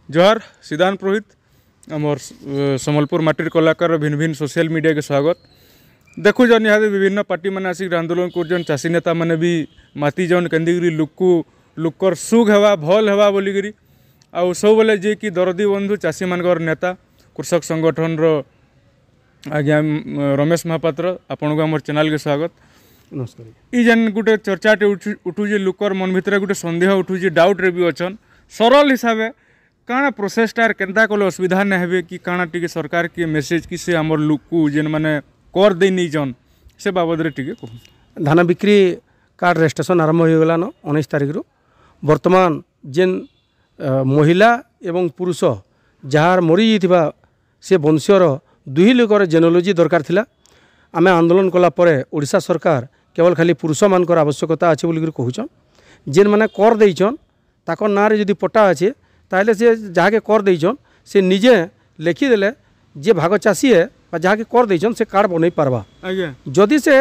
जोहार सिद्धांत पुरोहित आमर सम्बलपुर माटिर कलाकार भिन्न भिन्न सोशल मीडिया के स्वागत देखु जन यहाँ विभिन्न पार्टी मैंने आसिक आंदोलन कर चाषी नेता मैंने भी माति जन केन्द्री लुकर सुख हेबा भल हेबा बोलिकी आउ सब बेले जे कि दरदी बंधु चाषी मानकर नेता कृषक संगठन आज्ञा रमेश महापात्र आपन को आम चैनल के स्वागत। नमस्कार। जेन गोटे चर्चाटे उठूँ लुकर मन भितर गोटे सन्देह उठूँ डाउट रे भी अच्छन सरल हिसाब से काଣା प्रोसेसटार केन्ता कले असुविधा ना हेबे कि काଣା टिके सरकार के मेसेज कि से हमर लोक को जेन माने कर दे नहीं जन से बाबद रे टिके कहूँ। धान बिक्री कार्ड रेजिस्ट्रेशन आरंभ हो गलान 19 तारिख रु वर्तमान जेन महिला एवं पुरुष जार मरी जाइथिबा से वंशर दुही लोकर जेनोलॉजी दरकार थिला आमे आंदोलन कला परे ओडिशा सरकार केवल खाली पुरुष मानकर आवश्यकता अच्छे बोलिक कहूछन जेन माने कर देइछन ताकर नाँ रे जदि पट्टा अच्छे ताहले से जहाँके कर देइछन से निजे लिखिदेले जे भाग चाषी है जहाँके कर देइछन से कार्ड बनई पारबा। जदि से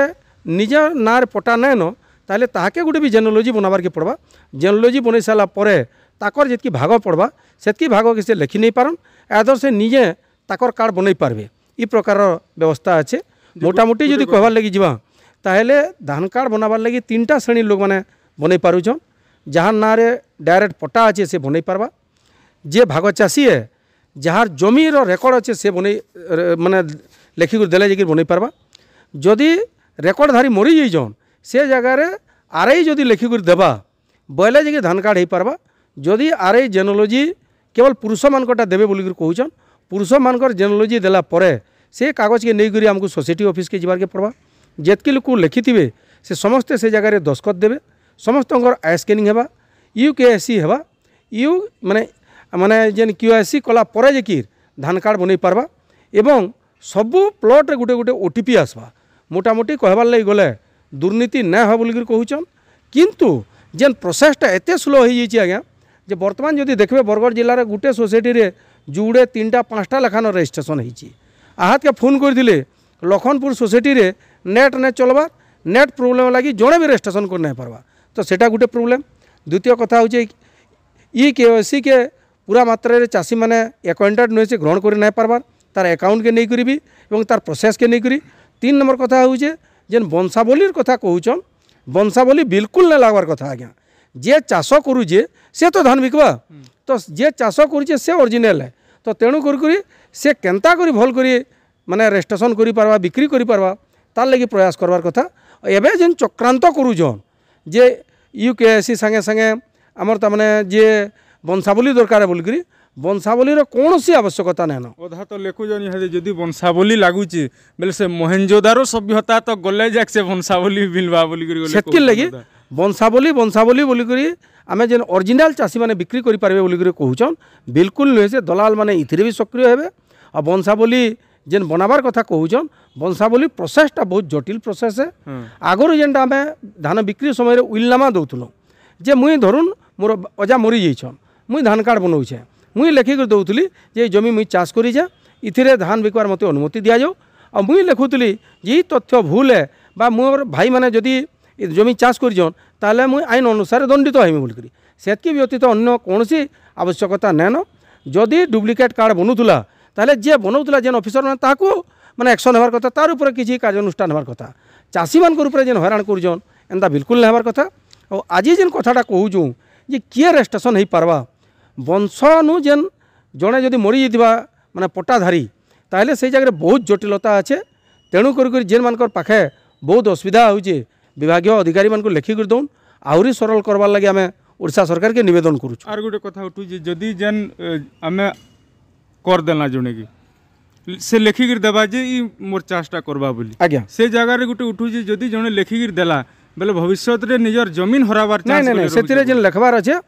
निज नाँ रे पट्टा नाइन ताहले ताहाके गोटे भी जेनोलॉजी बनाबार के पड़वा जेनोलॉजी बनई सारा परे ताकर जेतकी भाग पड़वा सेतकी भाग के से लिखि नहीं पारन आदर से निजे ताकर कार्ड बनई पारबे ई प्रकार व्यवस्था अच्छे। मोटामोटी जदि कहबार लगी जीवा ताहले धान कार्ड बनाबार लगी 3टा श्रेणी लोक माने बनई पारुछन जहाँ नाँ रे डायरेक्ट पट्टा अच्छे से बनई पारबा जे भाग चाषी है जार जमीर रेकर्ड अच्छे से बनई माने लिखिक देले जाकि बनई पारबा जदि रेकर्डधारी मरी जाइछन से जगार आरआई जदि लिखिक देबा बोले जाकि धान कार्ड हो पारबा जदि आरआई जेनोलॉजी केवल पुरुष मानकटा देबे बोलिक कहूछन पुरुष मानकर जेनोलॉजी देला परे से कागज के नहीं करी आमको सोसाइटी ऑफिस के जीवार के पड़वा जेतकी लोक लिखिथिबे से समस्ते से जगार दस्खत देबे समस्त आई स्कैनिंग हेबा यूकेएससी हेबा यू माने माने जेन क्यूएससी कला परे जेकि धान कार्ड बनई पारबा एवं सबू प्लट रे गोटे गोटे ओटीपी आसबा मोटामोटी कहबार लगी गले दुर्नीति ना हो बोलिक कहूछन किंतु जेन प्रोसेसटा एते स्लो हो जाइए आज्ञा जे वर्तमान जदि देखबे बरगढ़ जिले में गोटे सोसाइटी रे जुड़े 3टा 5टा लेखान रेजिस्ट्रेशन होइछि आहत के फोन कर दिले लखनपुर सोसाइटी रे नेट ने चलबा नेट प्रोब्लेम लगी जड़े भी रेजिस्ट्रेशन कर नहीं पारबा तो सेटा गोटे प्रोब्लेम। द्वितीय कथा हो ई केवाईसी के पूरा मात्रा रे चाषी माने एकॉइंटेड नुहे से ग्रहण कर नहीं पारबार तार अकाउंट के नहीं करी और तार प्रोसेस के नहीं करी। 3 नंबर कथा हो जेन वंशावलीर कथा कहूछन वंशावली बिल्कुल नहीं लागबार कथा आज्ञा जे चाष करुचे से तो धान बिकवा तो जे चाष करुचे से ओरिजिनल है तो तेणु करी से केन्ता करी भल करी माने रेजिस्ट्रेशन करि पारबा बिक्री करि पारबा तार लगी प्रयास करवार कथा। एबे जेन चक्रांत करुछन जे यूकेएससी संगे संगे आमर तमाने जे वंशावली दरकार बोलिकी वंशावलीर कौन सी आवश्यकता नहीं अधा तो लिखुन यहाँ जदि वंशावली लगुच बेले से मोहेंजोदारो सभ्यता तो गले जाक से वंशावली मिलवा बोलिकी लगी वंशावली वंशावली बोलिकी आमे जेन ओरिजिनल चाषी माने बिक्री करि पारबे बोलिकी कहूछन बिल्कुल नुहे से दलाल माने इथिरे भी सक्रिय हेबे और वंशावली जेन बनाबार कथा कहूछन वंशावली प्रोसेसटा बहुत जटिल प्रोसेस है। आगुरी जेनटा आमे धान बिक्री समय उइलनामा दउथुलो जे मुई धरुन मोर अजा मरी जाइछन मुई धान कार्ड बनाऊे मुई लिखिक दौली जे जमी मुई चाष करी इथिरे धान बिकवार मत अनुमति दि जाऊ और मुई लिखुली जे तथ्य भूल है बा मोर भाई माने जदि जमी चाष करछन ताले मुई आईन अनुसार दंडित हेमी बोलिकी सेतकी व्यतीत अन्य कौन आवश्यकता नैन जदि डुप्लिकेट कार्ड बनूला ताले जे बनाऊला जेन ऑफिसर मैंने ताकू माने एक्शन होबार कथा तार उपर किसी कार्यानुष्ठान होबार कथा चाषी मानकर उपर जेन हैरान करछन एंता बिल्कुल नहीं होबार कथा। और आज जेन कथाटा कहूँ जे किए रेजिस्ट्रेशन हो पारबा वंशनु जेन जड़े जदि मरी जाइथिबा माने पट्टाधारी ताहले से जगह बहुत जटिलता अच्छे तेणु कर जेन मानकर पाखे बहुत असुविधा होचे विभागीय अधिकारी मानक लिखिक दौन आहरी सरल करवार लगे आमे ओडिशा सरकार के निवेदन करूँ। आर गोटे कथा उठू जदि जेन आमे कर देला जने की से लिखिक देबा जे ई मोर चाषटा करबा बोली आज्ञा से जगह गोटे उठू जदि जने लिखिक देला बेले भविष्य रे निजर जमीन हराबार चांस नहीं से जेन लिखबार अच्छे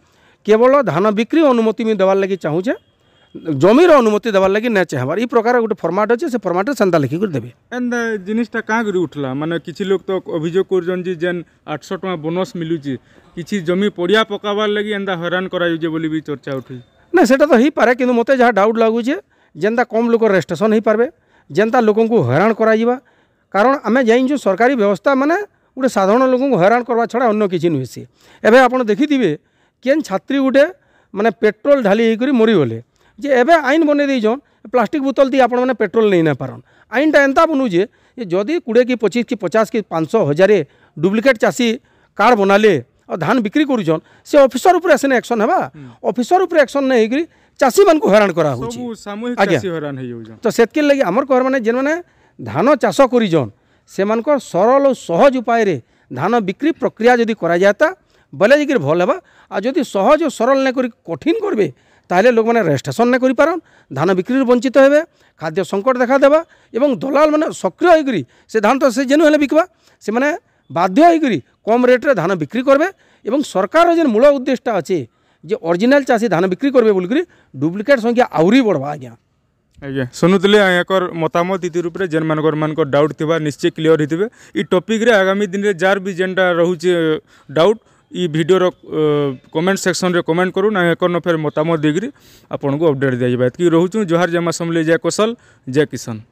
केवल धान बिक्री अनुमति में देवार लगी चाहूचे जमीर अनुमति देवार लगी नहीं चाहबार ई प्रकार गोटे फॉर्मेट अच्छे से फॉर्मेट सेंता लिखिक देबे एंदा जिनिसटा का करी उठला माने किछि लोग तो अभियोग करजन जे जेन 800 टका बोनस मिलुची किछि जमी पड़िया पकाबार लगी एंदा हैरान करायुजे बोली भी चर्चा उठी ना सेटा तो ही पारे किंतु मते जहाँ डाउट लागुचे जेनता कम लोक रेजिस्ट्रेशन हो पारबे जेनता लोकन को हैरान कराइबा कारण आमे जाइन जो सरकारी व्यवस्था माने गोटे साधारण लोक हैरान करवा छड़ा अन्य किसी नुहे सी एवं आप देखिथे केन छात्री गोटे माने पेट्रोल ढाली होकर मरीगले जे एबे आईन बने देछन प्लास्टिक बोतल दी आपण माने पेट्रोल नहीं ना पारन आईनटा एंता बनुजे जे जदि 20 कि 25 कि 50 कि 500 1000 डुप्लिकेट चाषी कार्ड बनाले और धान बिक्री करूछन से ऑफिसर ऊपर एसने एक्शन हेबा ऑफिसर ऊपर एक्शन नहीं करी चाषी मान को हैरान करा होची सब सामूहिक चाषी हैरान हे जाउछन तो सेतके लगी हमर कहर माने जेन माने धान चाष करिजन से मानकर सरल और सहज उपाय रे धान बिक्री प्रक्रिया जदि करा जाता बोले जिकिर भल हेबा आ जदि सहज और सरल न करी कठिन करबे ताहले लोक माने रेजिस्ट्रेशन न करि पारन धान बिक्री वंचित हेबे खाद्य संकट देखा देबा एवं दलाल माने सक्रिय होइकरी से धान तो से जेनु हेले बिकबा से माने बाध्य होइकरी कम रेट रे धान बिक्री करबे एवं सरकार जेन मूल उद्देश्यटा अछि जे ओरिजिनल चाषी धान बिक्री करबे बोलकरी डुप्लिकेट संख्या आउरी बढ़वा आज्ञा आज्ञा शुणुले याकर मतामत इति रूप मान मान डाउट थिबा निश्चय क्लियर होइथिबे ई टॉपिक रे आगामी दिन रे जार भी जेनटा रहउचे डाउट ई वीडियो रो कमेंट सेक्शन रे कमेंट करू ना याकर न फेर मतामत देगिरी आपन को अपडेट दिया जाबा कि रहउछु जोहार जमा समले जय कौशल जय किसान।